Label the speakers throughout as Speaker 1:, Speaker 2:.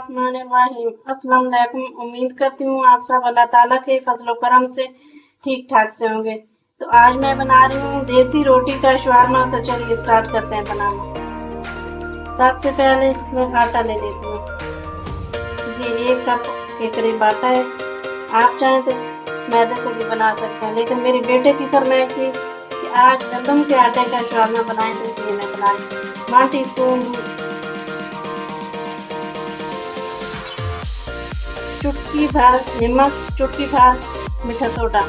Speaker 1: बिस्मिल्लाहिर्रहमानिर्रहीम। अस्सलाम वालेकुम। उम्मीद करती हूँ आप सब अल्लाह ताला के फजलो करम से ठीक ठाक से होंगे। तो आज मैं बना रही हूँ देसी रोटी का शवारमा। तो चलिए स्टार्ट करते हैं बनाना। सबसे पहले मैं आटा ले लेती हूँ। ये 1 कप के करीब आटा है। आप चाहें तो मैदे से भी बना सकते हैं, लेकिन मेरे बेटे की फरमाइश थी कि आज गंदम के आटे का शवारमा बनाएं, तो इसलिए मैं बना रही हूँ। 1 टीस्पून चुटकी भर नमक, चुटकी भर मीठा सोडा,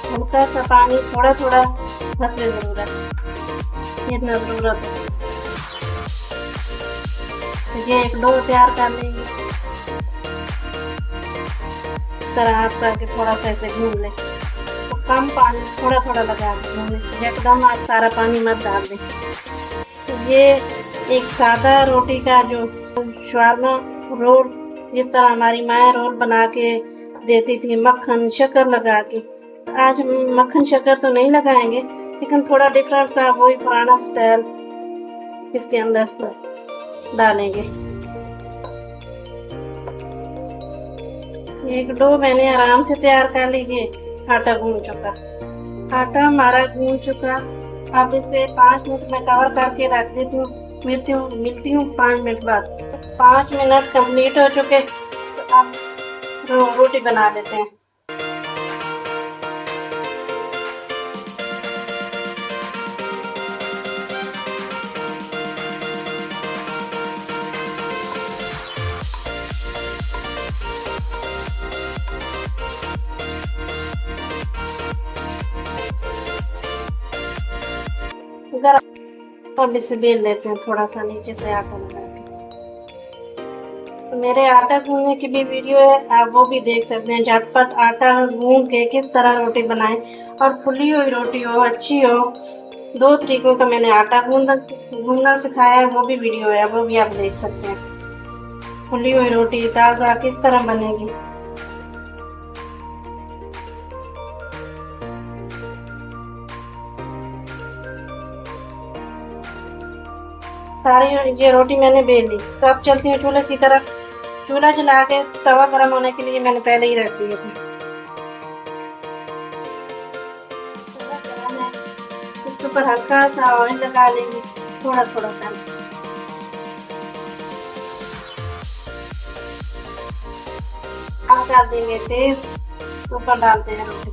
Speaker 1: हल्का सा पानी, थोड़ा थोड़ा बस जरूरत, इतना जरूरत है। ये एक डो तैयार कर लेंगे। इस तरह हाथ करके थोड़ा सा ऐसे घूम ले। तो कम पानी थोड़ा थोड़ा लगा दें, एकदम आप सारा पानी मत डाल दें। तो ये एक सादा रोटी का जो शवारमा रोल, जिस तरह हमारी माएँ रोल बना के देती थी मक्खन शक्कर लगा के, आज हम मक्खन शक्कर तो नहीं लगाएंगे, लेकिन थोड़ा डिफरेंट सा वही पुराना स्टाइल इसके अंदर डालेंगे। एक डो मैंने आराम से तैयार कर लीजिए। आटा गूंद चुका, आटा हमारा गूंद चुका। अब इसे 5 मिनट में कवर करके रख देती हूँ। मिलती हूँ 5 मिनट बाद। 5 मिनट कंप्लीट हो चुके, तो अब रोटी बना लेते हैं। अब इसे बेल लेते हैं, थोड़ा सा नीचे से आटा लगा के। तो मेरे आटा गूंदने की भी वीडियो है, आप वो भी देख सकते हैं। झटपट आटा गूंद के किस तरह रोटी बनाएं और फुली हुई रोटी हो, अच्छी हो। 2 तरीकों का मैंने आटा गूंदना सिखाया है, वो भी वीडियो है, वो भी आप देख सकते हैं। फुली हुई रोटी ताज़ा किस तरह बनेगी। सारी ये रोटी मैंने बेल ली। तो अब चलती हूँ चूल्हे की तरफ। चूल्हा जला के तवा गर्म होने के लिए मैंने पहले ही रख दिया था। चूल्हा गर्म है, इसके ऊपर हल्का सा ऑयल लगा लेंगे, थोड़ा थोड़ा सा। डाल देंगे तेज, ऊपर डालते हैं रोटी।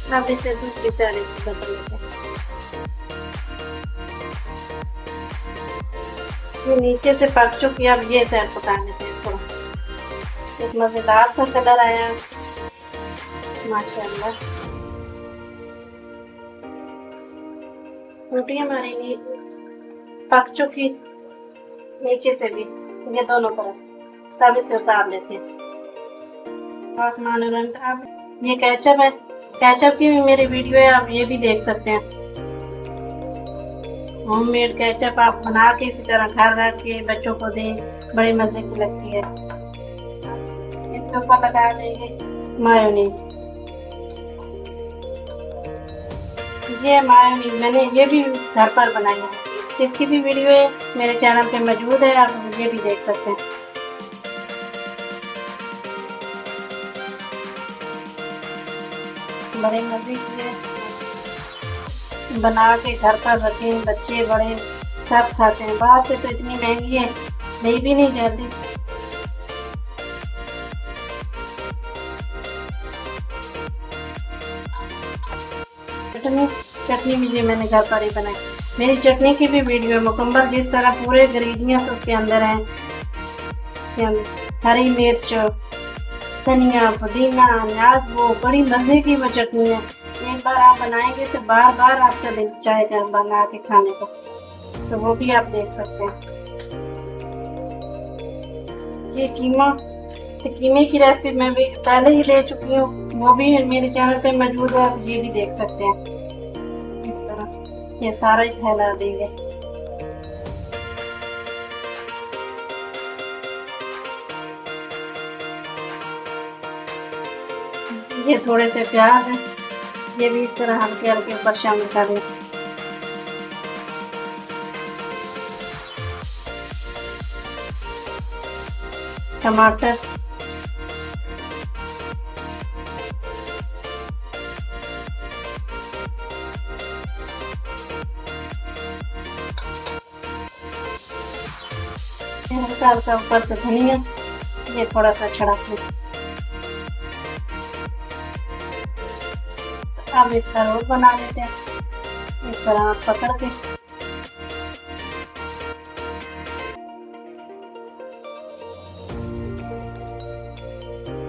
Speaker 1: अब इसे दूसरी साइड से बदल लेते हैं। ये नीचे से पक चुकी है, अब ये साइड पका लेते हैं। थोड़ा एक मजेदार सा कलर आया माशाल्लाह। रोटी हमारी पक चुकी, नीचे से भी, ये दोनों तरफ से। तब इसे उतार लेते हैं। अब ये केचप है, केचप की भी मेरी वीडियो है, आप ये भी देख सकते हैं। होममेड केचप आप बना के इसी तरह घर रख के बच्चों को दें, बड़े मजे की लगती है। इसके ऊपर लगा देंगे मायोनीज। ये मायोनीज मैंने ये भी घर पर बनाई है, इसकी भी वीडियो है मेरे चैनल पे मौजूद है, आप ये भी देख सकते हैं। बड़े मजे की बना के घर पर रखें, बच्चे बड़े सब खाते हैं। बाहर से तो इतनी महंगी है, नहीं भी नहीं जाती। चटनी भी ये मैंने घर पर ही बनाई। मेरी चटनी की भी वीडियो मुकम्मल, जिस तरह पूरे इंग्रेडिएंट्स उसके अंदर हैं। हरी मिर्च, धनिया, पुदीना, प्याज, वो बड़ी मजे की वो चटनी है। एक बार आप बनाएंगे तो बार बार आपका दिल चाहेगा बना के खाने को। तो वो भी आप देख सकते हैं। ये कीमा, तो कीमे की रेसिपी मैं भी पहले ही ले चुकी हूँ, वो भी मेरे चैनल पे मौजूद है, आप ये भी देख सकते हैं। इस तरह ये सारा ही फैला देंगे। ये थोड़े से प्याज हैं, ये भी इस तरह हल्के हल्के ऊपर शामिल कर लें। टमाटर, हल्का हल्का ऊपर से धनिया, ये थोड़ा सा छिड़क लें। अब इसका रोल बना लेते हैं, इस तरह पकड़ के।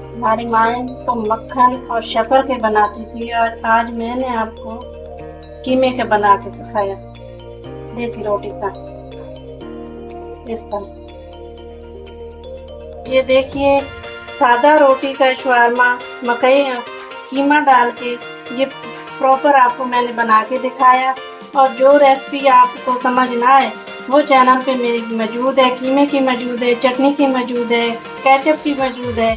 Speaker 1: हमारी माँ तो मक्खन और शक्कर के बनाती थी, और आज मैंने आपको कीमे के बना के सिखाया, देसी रोटी का, इस तरह। ये देखिए सादा रोटी का शवारमा मकई कीमा डाल के, ये प्रॉपर आपको मैंने बना के दिखाया। और जो रेसिपी आपको समझ ना आए वो चैनल पे मेरी मौजूद है, कीमे की मौजूद है, चटनी की मौजूद है, केचप की मौजूद है,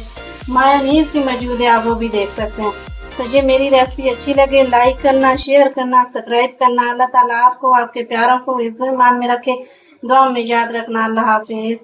Speaker 1: मायोनीज की मौजूद है, आप वो भी देख सकते हैं। तो ये मेरी रेसिपी अच्छी लगे लाइक करना, शेयर करना, सब्सक्राइब करना। अल्लाह ताला आपको, आपके प्यारों को इज्जत मान में रखे। दुआ में याद रखना। अल्लाह हाफिज।